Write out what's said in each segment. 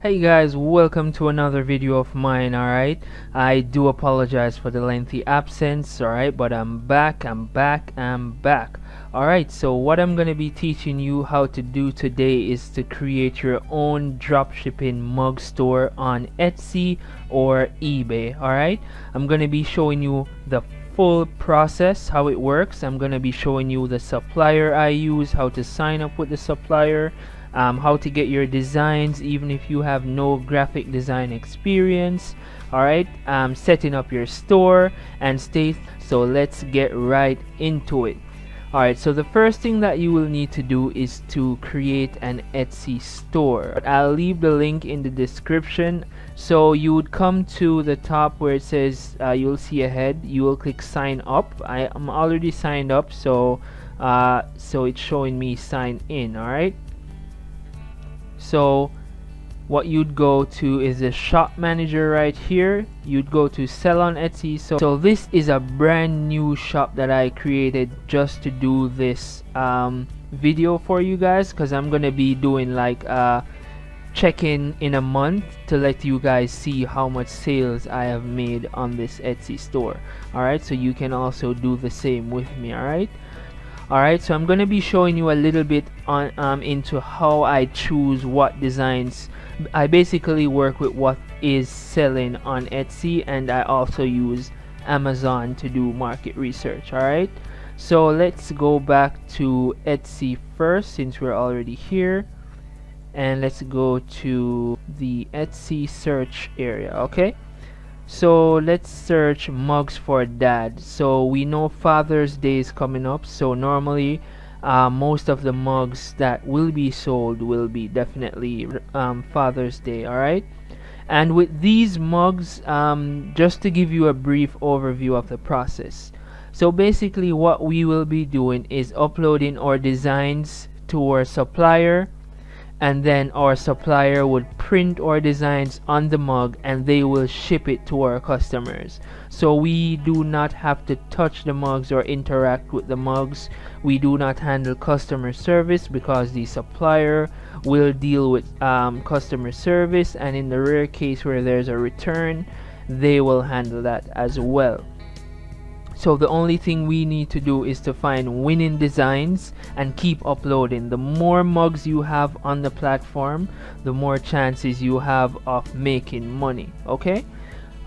Hey guys, welcome to another video of mine. Alright, I do apologize for the lengthy absence, alright, but I'm back. Alright, so what I'm gonna be teaching you how to do today is to create your own dropshipping mug store on Etsy or eBay. Alright, I'm gonna be showing you the full process, how it works. I'm gonna be showing you the supplier I use, how to sign up with the supplier, how to get your designs even if you have no graphic design experience. Alright, setting up your store and so let's get right into it. Alright, so the first thing that you will need to do is to create an Etsy store. I'll leave the link in the description. So you would come to the top where it says you'll see a head. You will click sign up. I am already signed up, so it's showing me sign in. Alright, so what you'd go to is the shop manager right here. You'd go to sell on Etsy. So this is a brand new shop that I created just to do this video for you guys, because I'm gonna be doing like check-in in a month to let you guys see how much sales I have made on this Etsy store. Alright, so you can also do the same with me. Alright, so I'm going to be showing you a little bit on into how I choose what designs. I basically work with what is selling on Etsy, and I also use Amazon to do market research. Alright, so let's go back to Etsy first since we're already here, and let's go to the Etsy search area. Okay, so let's search mugs for dad. So we know Father's Day is coming up, so normally most of the mugs that will be sold will be definitely Father's Day. Alright, and with these mugs, just to give you a brief overview of the process, so basically what we will be doing is uploading our designs to our supplier, and then our supplier would print our designs on the mug and they will ship it to our customers. So we do not have to touch the mugs or interact with the mugs. We do not handle customer service because the supplier will deal with customer service, and in the rare case where there's a return, they will handle that as well. So the only thing we need to do is to find winning designs and keep uploading. The more mugs you have on the platform, the more chances you have of making money. Okay,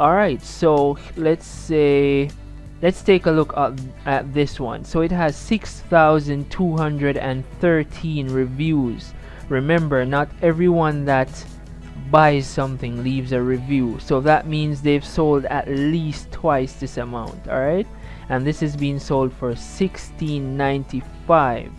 alright, so let's take a look at this one. So it has 6,213 reviews. Remember, not everyone that buys something leaves a review, so that means they've sold at least twice this amount. Alright, and this is being sold for $16.95.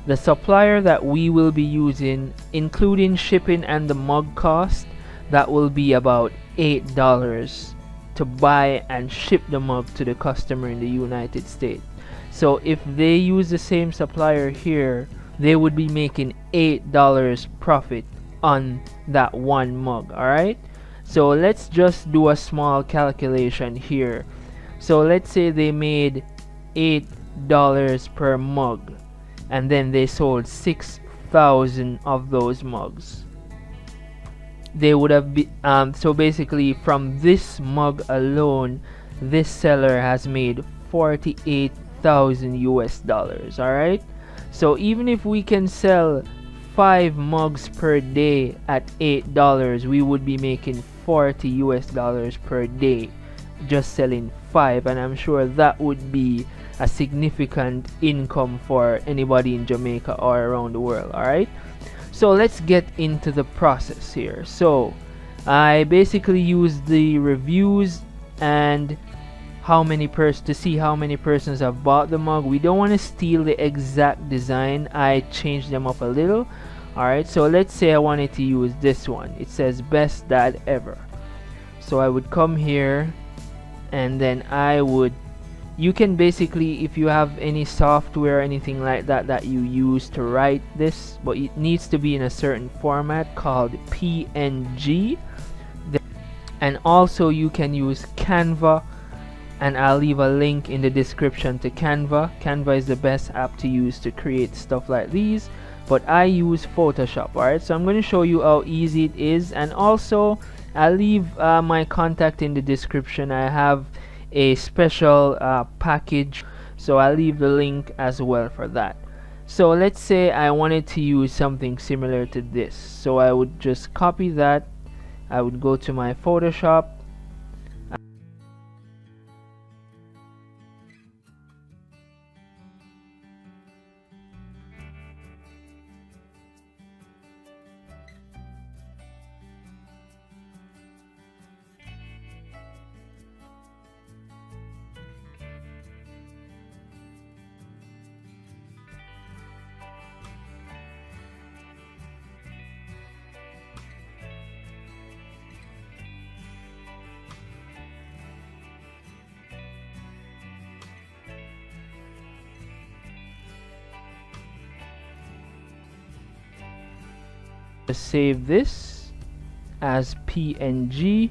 The supplier that we will be using, including shipping and the mug cost, that will be about $8 to buy and ship the mug to the customer in the United States. So if they use the same supplier here, they would be making $8 profit on that one mug. Alright, so let's just do a small calculation here. So let's say they made $8 per mug, and then they sold 6,000 of those mugs. They would have been so basically from this mug alone, this seller has made $48,000 US. Alright, so even if we can sell 5 mugs per day at $8, we would be making $40 US per day just selling 5, and I'm sure that would be a significant income for anybody in Jamaica or around the world. Alright, so let's get into the process here. So I basically use the reviews and to see how many persons have bought the mug. We don't want to steal the exact design. I changed them up a little. Alright, so let's say I wanted to use this one. It says best dad ever. So I would come here, and then you can basically, if you have any software or anything like that that you use to write this, but it needs to be in a certain format called PNG. And also you can use Canva, and I'll leave a link in the description to Canva. Canva is the best app to use to create stuff like these. but I use Photoshop. Alright, so I'm going to show you how easy it is, and also I'll leave my contact in the description. I have a special package, so I'll leave the link as well for that. So let's say I wanted to use something similar to this, so I would just copy that. I would go to my Photoshop, save this as PNG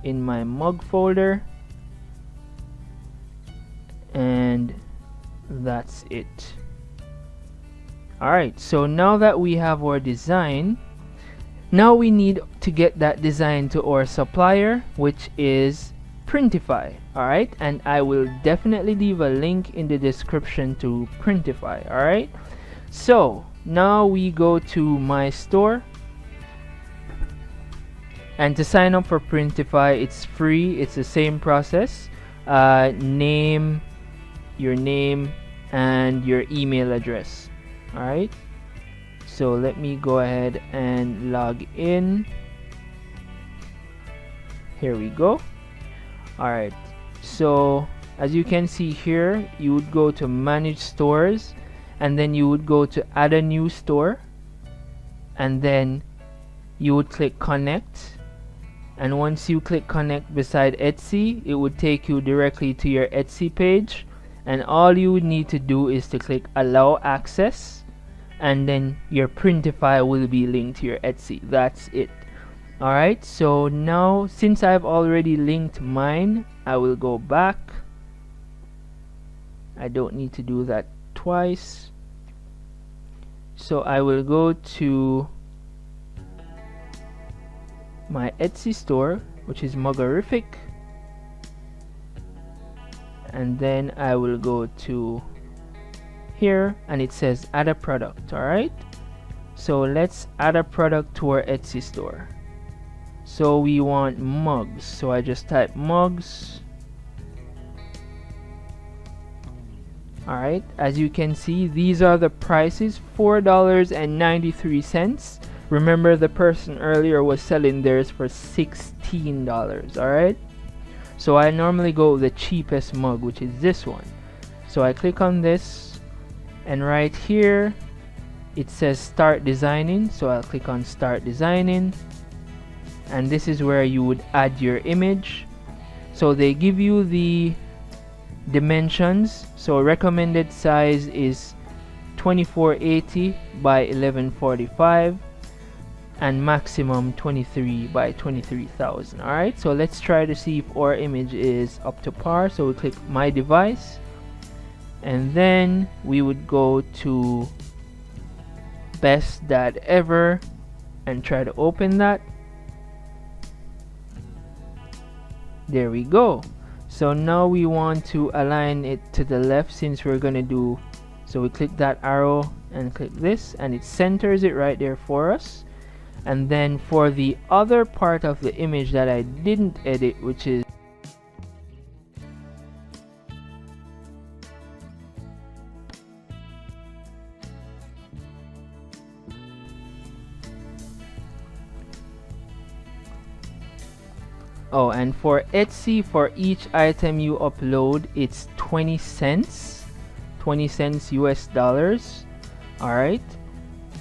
in my mug folder, and that's it. Alright, so now that we have our design, now we need to get that design to our supplier, which is Printify. Alright, and I will definitely leave a link in the description to Printify. Alright, so now we go to my store, and to sign up for Printify, it's free. It's the same process. Name, your name, and your email address. Alright, so let me go ahead and log in. Here we go. Alright, so as you can see here, you would go to manage stores, and then you would go to add a new store, and then you would click connect. And once you click connect beside Etsy, it would take you directly to your Etsy page, and all you would need to do is to click allow access, and then your Printify will be linked to your Etsy. That's it. Alright, so now since I've already linked mine, I will go back. I don't need to do that twice. So I will go to my Etsy store, which is Muggerific, and then I will go to here, and it says add a product. Alright, so let's add a product to our Etsy store. So we want mugs, so I just type mugs. Alright, as you can see, these are the prices, $4.93. Remember, the person earlier was selling theirs for $16. Alright, so I normally go with the cheapest mug, which is this one. So I click on this, and right here it says start designing, so I'll click on start designing, and this is where you would add your image. So they give you the dimensions, so recommended size is 2480 by 1145, and maximum 23 by 23,000. Alright, so let's try to see if our image is up to par. So we click my device, and then we would go to best dad ever and try to open that. There we go. So now we want to align it to the left, since we're gonna do, so we click that arrow and click this, and it centers it right there for us. And then for the other part of the image that I didn't edit, which is oh, and for Etsy, for each item you upload, it's 20 cents US dollars. Alright,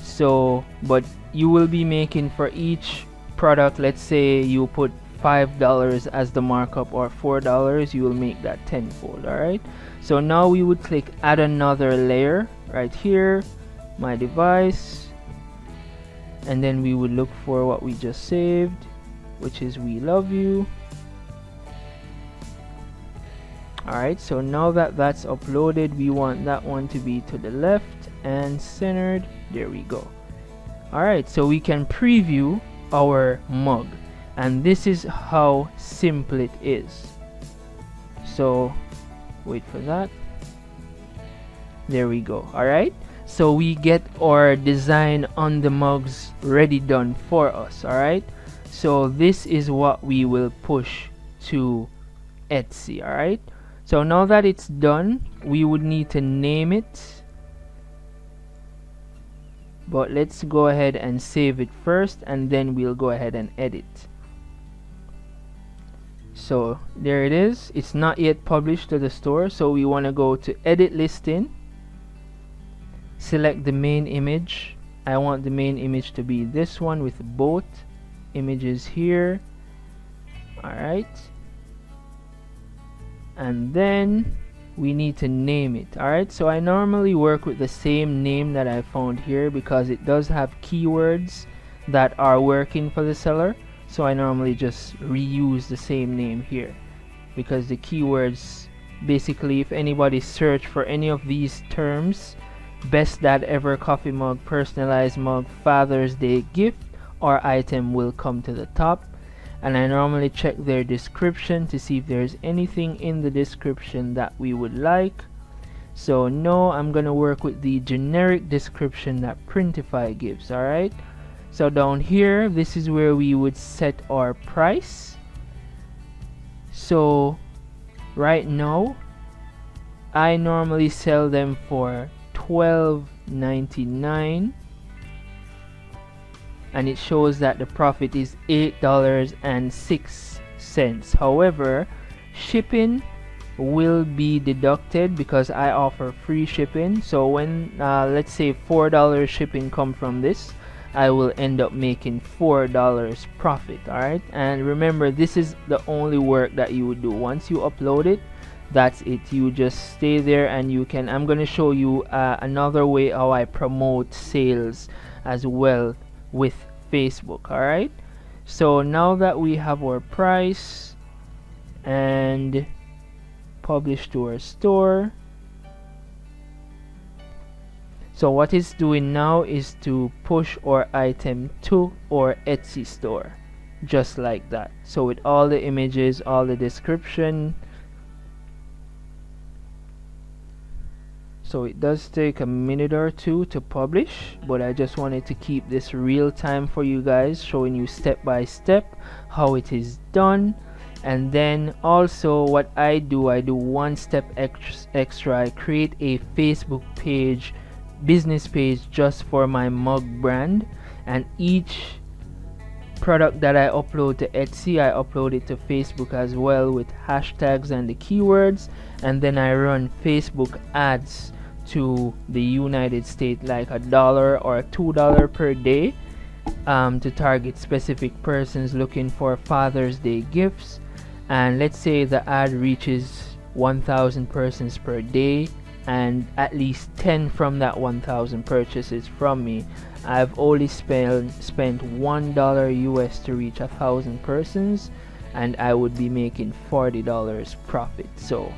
so but you will be making for each product, let's say you put $5 as the markup or $4, you will make that tenfold. Alright, so now we would click add another layer right here, my device, and then we would look for what we just saved, which is we love you. Alright, so now that that's uploaded, we want that one to be to the left, and centered. There we go. Alright, so we can preview our mug, and this is how simple it is. So wait for that. There we go. Alright, so we get our design on the mugs ready done for us. Alright, so this is what we will push to Etsy. Alright, so now that it's done, we would need to name it, but let's go ahead and save it first, and then we'll go ahead and edit. So there it is. It's not yet published to the store, so we want to go to edit listing, select the main image. I want the main image to be this one with both images here. Alright, and then we need to name it. Alright, so I normally work with the same name that I found here because it does have keywords that are working for the seller. So I normally just reuse the same name here because the keywords, basically, if anybody search for any of these terms, best dad ever coffee mug, personalized mug, Father's Day gift, or item, will come to the top. And I normally check their description to see if there's anything in the description that we would like. So no, I'm gonna work with the generic description that Printify gives. Alright, so down here, this is where we would set our price. So right now I normally sell them for $12.99, and it shows that the profit is $8.06. However, shipping will be deducted because I offer free shipping. So when let's say $4 shipping come from this, I will end up making $4 profit. Alright, and remember, this is the only work that you would do. Once you upload it, that's it. You just stay there, and you can, I'm going to show you another way how I promote sales as well with Facebook. Alright, so now that we have our price and publish to our store, so what it's doing now is to push our item to our Etsy store, just like that. So with all the images, all the description. So it does take a minute or two to publish, but I just wanted to keep this real time for you guys, showing you step by step how it is done. And then also what I do one step extra. I create a Facebook page, business page, just for my mug brand, and each product that I upload to Etsy, I upload it to Facebook as well with hashtags and the keywords, and then I run Facebook ads to the United States, like $1 or $2 per day, to target specific persons looking for Father's Day gifts. And let's say the ad reaches 1,000 persons per day, and at least 10 from that 1,000 purchases from me, I've only spent $1 US to reach 1,000 persons, and I would be making $40 profit. So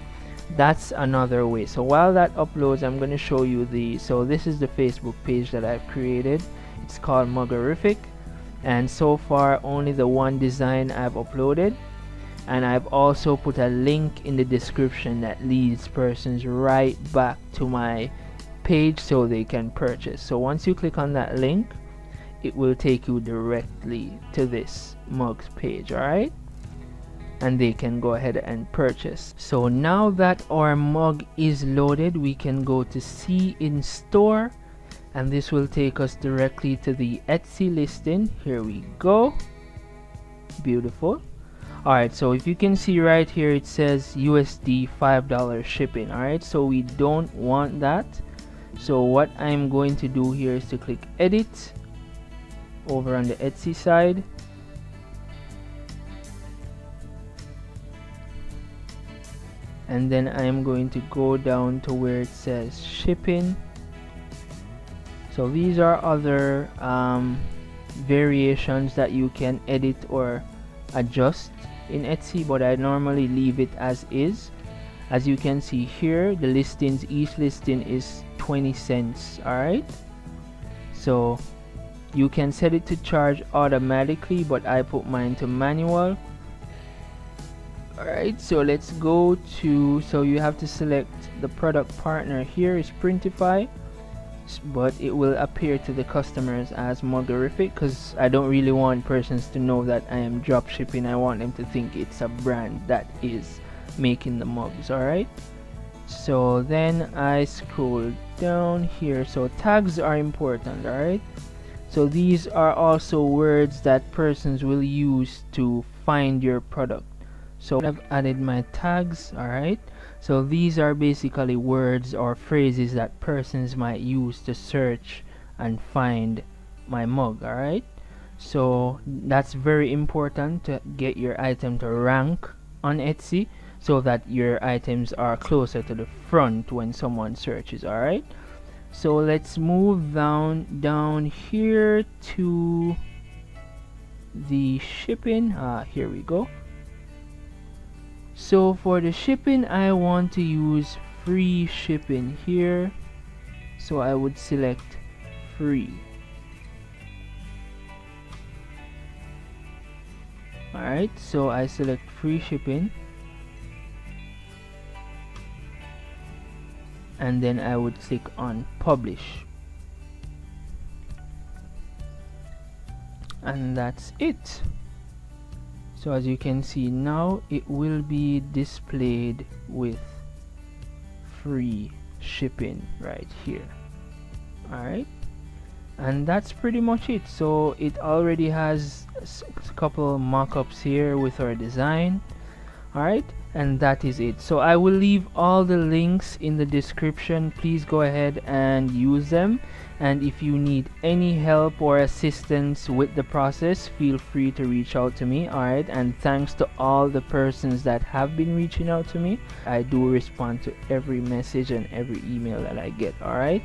that's another way. So while that uploads, I'm going to show you so this is the Facebook page that I've created. It's called Muggerific, and so far only the one design I've uploaded, and I've also put a link in the description that leads persons right back to my page so they can purchase. So once you click on that link, it will take you directly to this mugs page. Alright, and they can go ahead and purchase. So now that our mug is loaded, we can go to see in store, and this will take us directly to the Etsy listing. Here we go. Beautiful. Alright, so if you can see right here, it says USD $5 shipping. Alright, so we don't want that. So what I'm going to do here is to click edit over on the Etsy side, and then I'm going to go down to where it says shipping. So these are other variations that you can edit or adjust in Etsy, but I normally leave it as is. As you can see here, the listings, each listing is 20 cents. Alright, so you can set it to charge automatically, but I put mine to manual. Alright, so let's go to, so you have to select the product partner. Here is Printify, but it will appear to the customers as Muggerific, because I don't really want persons to know that I am drop shipping. I want them to think it's a brand that is making the mugs. Alright, so then I scroll down here. So tags are important. Alright, so these are also words that persons will use to find your product. So I've added my tags. Alright, so these are basically words or phrases that persons might use to search and find my mug. Alright, so that's very important to get your item to rank on Etsy, so that your items are closer to the front when someone searches. Alright, so let's move down here to the shipping. Here we go. So for the shipping, I want to use free shipping here, so I would select free. Alright, so I select free shipping, and then I would click on publish, and that's it. So as you can see now, it will be displayed with free shipping right here. Alright, and that's pretty much it. So it already has a couple mock-ups here with our design. Alright, and that is it. So I will leave all the links in the description. Please go ahead and use them, and if you need any help or assistance with the process, feel free to reach out to me. Alright, and thanks to all the persons that have been reaching out to me. I do respond to every message and every email that I get. Alright.